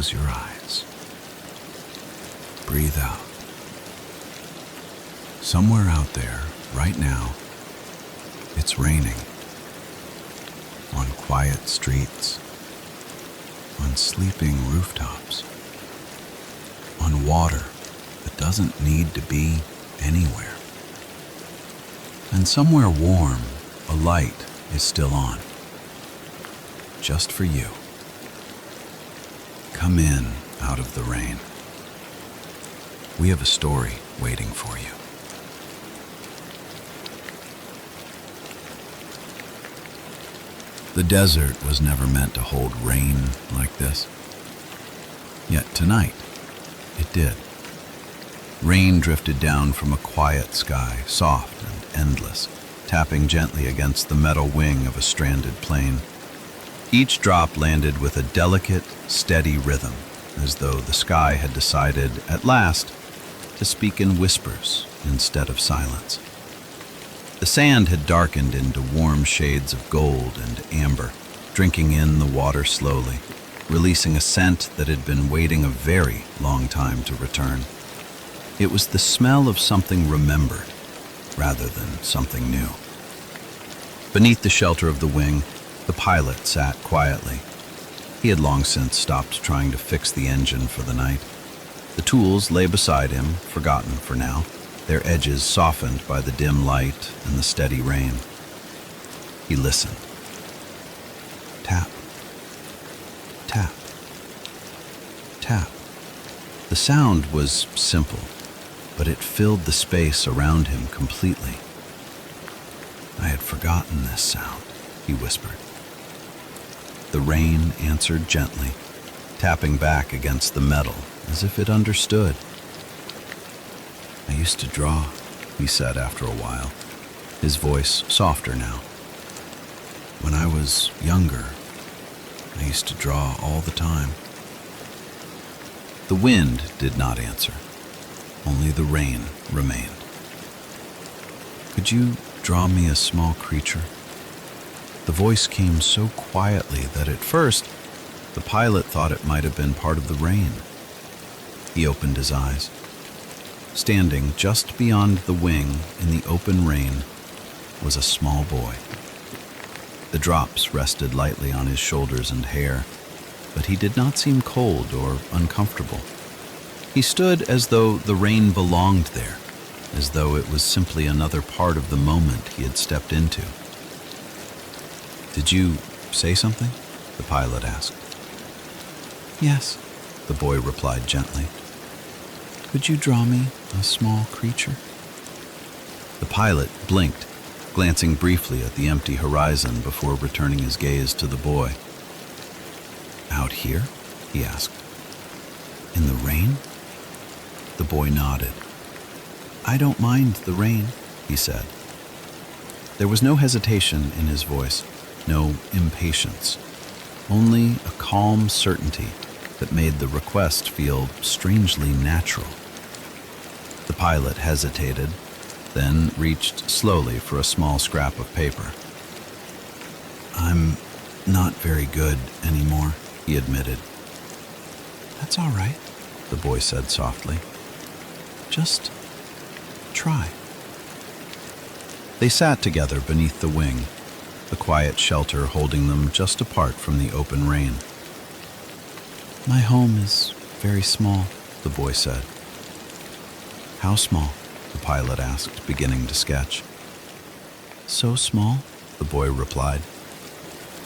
close your eyes. Breathe out. Somewhere out there, right now, it's raining. On quiet streets, on sleeping rooftops, on water that doesn't need to be anywhere. And somewhere warm, a light is still on. Just for you. Come in out of the rain. We have a story waiting for you. The desert was never meant to hold rain like this. Yet tonight, it did. Rain drifted down from a quiet sky, soft and endless, tapping gently against the metal wing of a stranded plane. Each drop landed with a delicate, steady rhythm, as though the sky had decided, at last, to speak in whispers instead of silence. The sand had darkened into warm shades of gold and amber, drinking in the water slowly, releasing a scent that had been waiting a very long time to return. It was the smell of something remembered, rather than something new. Beneath the shelter of the wing, the pilot sat quietly. He had long since stopped trying to fix the engine for the night. The tools lay beside him, forgotten for now, their edges softened by the dim light and the steady rain. He listened. Tap. Tap. Tap. The sound was simple, but it filled the space around him completely. I had forgotten this sound, he whispered. The rain answered gently, tapping back against the metal as if it understood. I used to draw, he said after a while, his voice softer now. When I was younger, I used to draw all the time. The wind did not answer. Only the rain remained. Could you draw me a small creature? The voice came so quietly that at first, the pilot thought it might have been part of the rain. He opened his eyes. Standing just beyond the wing in the open rain was a small boy. The drops rested lightly on his shoulders and hair, but he did not seem cold or uncomfortable. He stood as though the rain belonged there, as though it was simply another part of the moment he had stepped into. Did you say something? The pilot asked. Yes, the boy replied gently. Could you draw me a small creature? The pilot blinked, glancing briefly at the empty horizon before returning his gaze to the boy. Out here? He asked. In the rain? The boy nodded. I don't mind the rain, he said. There was no hesitation in his voice, no impatience, only a calm certainty that made the request feel strangely natural. The pilot hesitated, then reached slowly for a small scrap of paper. I'm not very good anymore, he admitted. That's all right, the boy said softly. Just try. They sat together beneath the wing, the quiet shelter holding them just apart from the open rain. My home is very small, the boy said. How small? The pilot asked, beginning to sketch. So small, the boy replied,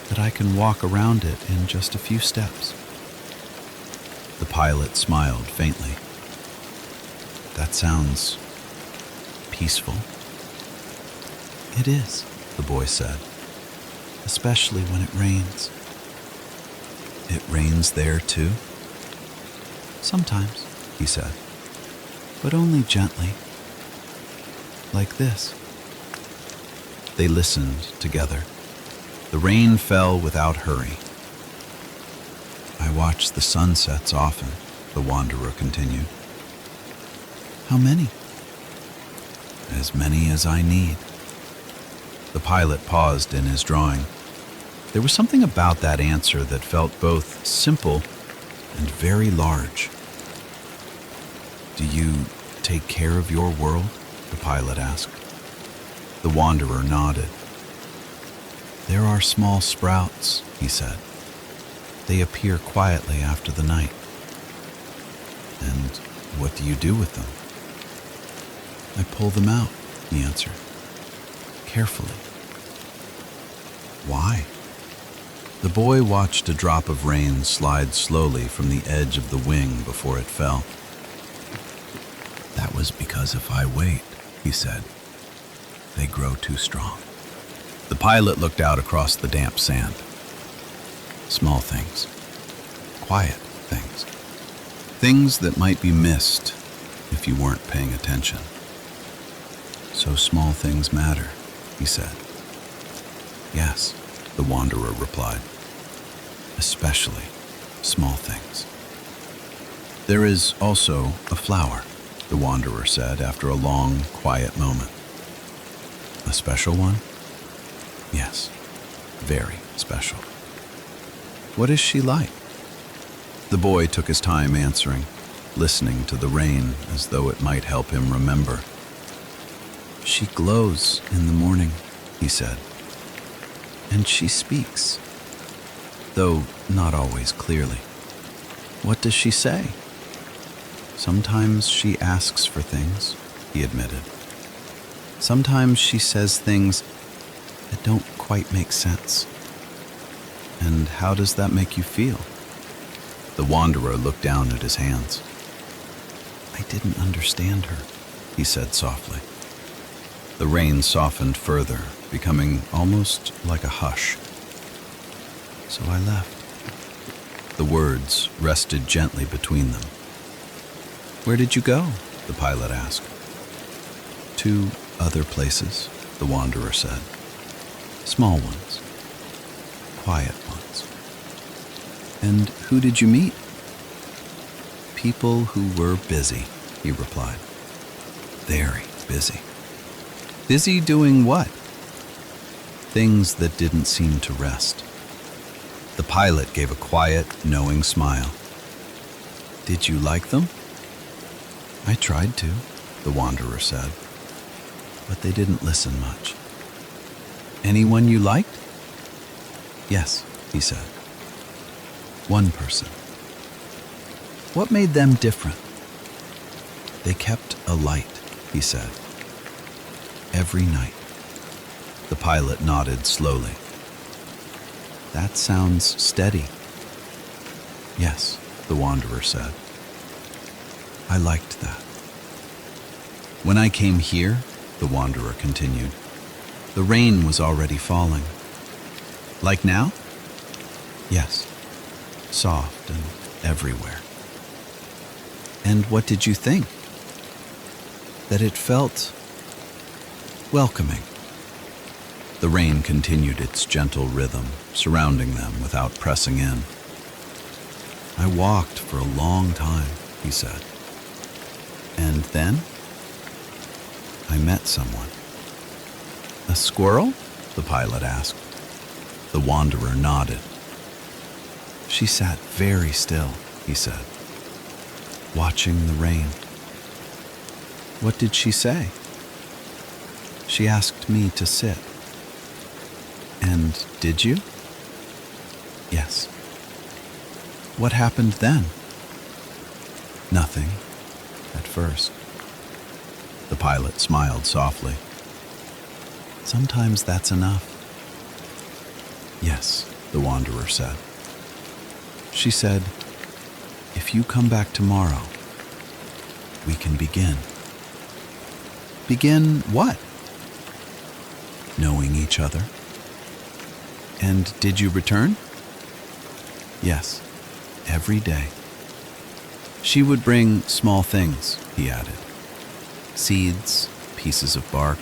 that I can walk around it in just a few steps. The pilot smiled faintly. That sounds peaceful. It is, the boy said, especially when it rains. It rains there too? Sometimes, he said, but only gently, like this. They listened together. The rain fell without hurry. I watch the sunsets often, the wanderer continued. How many? As many as I need. The pilot paused in his drawing. There was something about that answer that felt both simple and very large. "Do you take care of your world?" the pilot asked. The wanderer nodded. "There are small sprouts," he said. "They appear quietly after the night." "And what do you do with them?" "I pull them out," he answered, "carefully." "Why?" The boy watched a drop of rain slide slowly from the edge of the wing before it fell. "That was because if I wait," he said, "they grow too strong." The pilot looked out across the damp sand. Small things. Quiet things. Things that might be missed if you weren't paying attention. "So small things matter," he said. "Yes," the wanderer replied. "Especially small things." "There is also a flower," the wanderer said after a long, quiet moment. "A special one?" "Yes, very special." "What is she like?" The boy took his time answering, listening to the rain as though it might help him remember. "She glows in the morning," he said. "And she speaks, though not always clearly." "What does she say?" "Sometimes she asks for things," he admitted. "Sometimes she says things that don't quite make sense." "And how does that make you feel?" The wanderer looked down at his hands. "I didn't understand her," he said softly. The rain softened further, becoming almost like a hush. "So I left." The words rested gently between them. "Where did you go?" the pilot asked. "To other places," the wanderer said. "Small ones. Quiet ones." "And who did you meet?" "People who were busy," he replied. "Very busy." "Busy doing what?" "Things that didn't seem to rest." The pilot gave a quiet, knowing smile. "Did you like them?" "I tried to," the wanderer said, "but they didn't listen much." "Anyone you liked?" "Yes," he said. "One person." "What made them different?" "They kept a light," he said. "Every night." The pilot nodded slowly. "That sounds steady." "Yes," the wanderer said. "I liked that." "When I came here," the wanderer continued, "the rain was already falling." "Like now?" "Yes, soft and everywhere." "And what did you think?" "That it felt welcoming." The rain continued its gentle rhythm, surrounding them without pressing in. "I walked for a long time," he said. "And then?" "I met someone." "A squirrel?" the pilot asked. The wanderer nodded. "She sat very still," he said, "watching the rain." "What did she say?" "She asked me to sit." "And did you?" "Yes." "What happened then?" "Nothing, at first." The pilot smiled softly. "Sometimes that's enough." "Yes," the wanderer said. She said, "If you come back tomorrow, we can begin." "Begin what?" "Knowing each other." "And did you return?" "Yes, every day." She would bring small things, he added. Seeds, pieces of bark,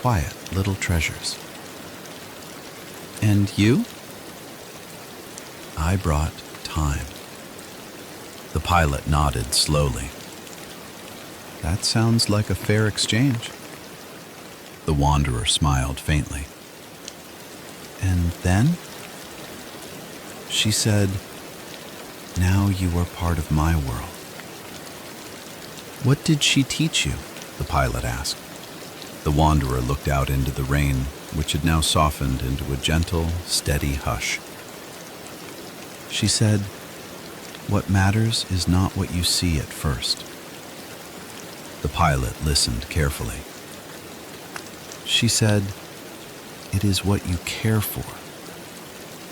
quiet little treasures. "And you?" "I brought time." The pilot nodded slowly. "That sounds like a fair exchange." The wanderer smiled faintly. "And then?" She said, Now you are part of my world. What did she teach you? The pilot asked. The wanderer looked out into the rain, which had now softened into a gentle, steady hush. She said, "What matters is not what you see at first." The pilot listened carefully. She said, "It is what you care for,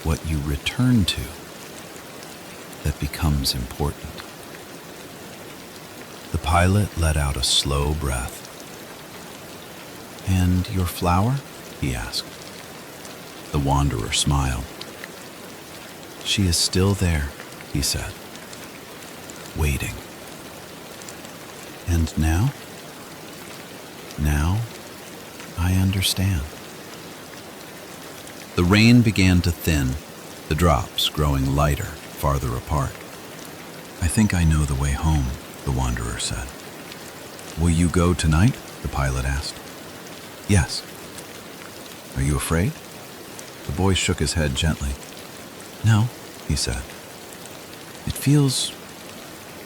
what you return to, that becomes important." The pilot let out a slow breath. "And your flower?" he asked. The wanderer smiled. "She is still there," he said, "waiting." "And now?" "Now, I understand." The rain began to thin, the drops growing lighter farther apart. "I think I know the way home," the wanderer said. "Will you go tonight?" the pilot asked. "Yes." "Are you afraid?" The boy shook his head gently. "No," he said. "It feels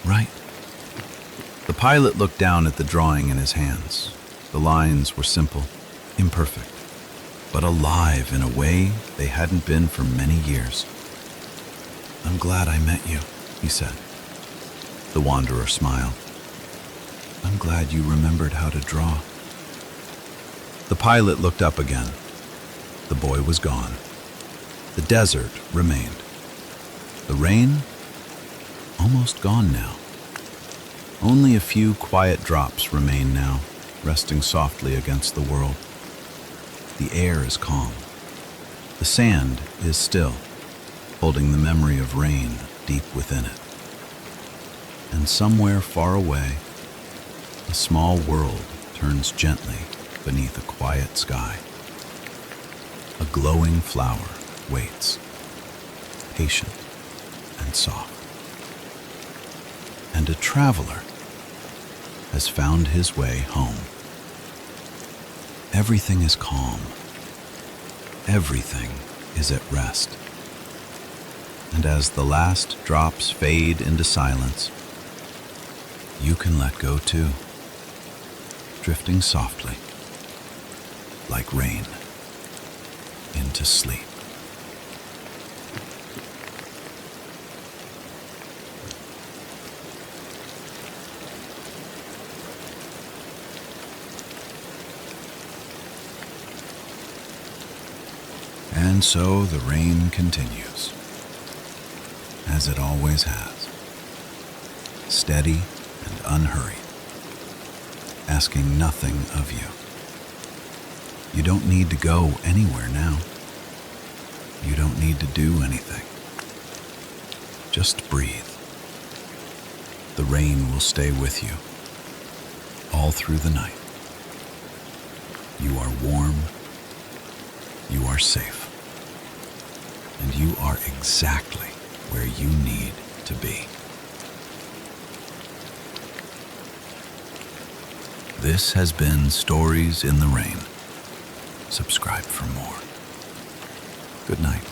right." The pilot looked down at the drawing in his hands. The lines were simple, imperfect, but alive in a way they hadn't been for many years. "I'm glad I met you," he said. The wanderer smiled. "I'm glad you remembered how to draw." The pilot looked up again. The boy was gone. The desert remained. The rain, almost gone now. Only a few quiet drops remain now, resting softly against the world. The air is calm. The sand is still, holding the memory of rain deep within it. And somewhere far away, a small world turns gently beneath a quiet sky. A glowing flower waits, patient and soft. And a traveler has found his way home. Everything is calm. Everything is at rest. And as the last drops fade into silence, you can let go too, drifting softly, like rain, into sleep. And so the rain continues, as it always has, steady and unhurried, asking nothing of you. You don't need to go anywhere now. You don't need to do anything. Just breathe. The rain will stay with you all through the night. You are warm. You are safe. And you are exactly where you need to be. This has been Stories in the Rain. Subscribe for more. Good night.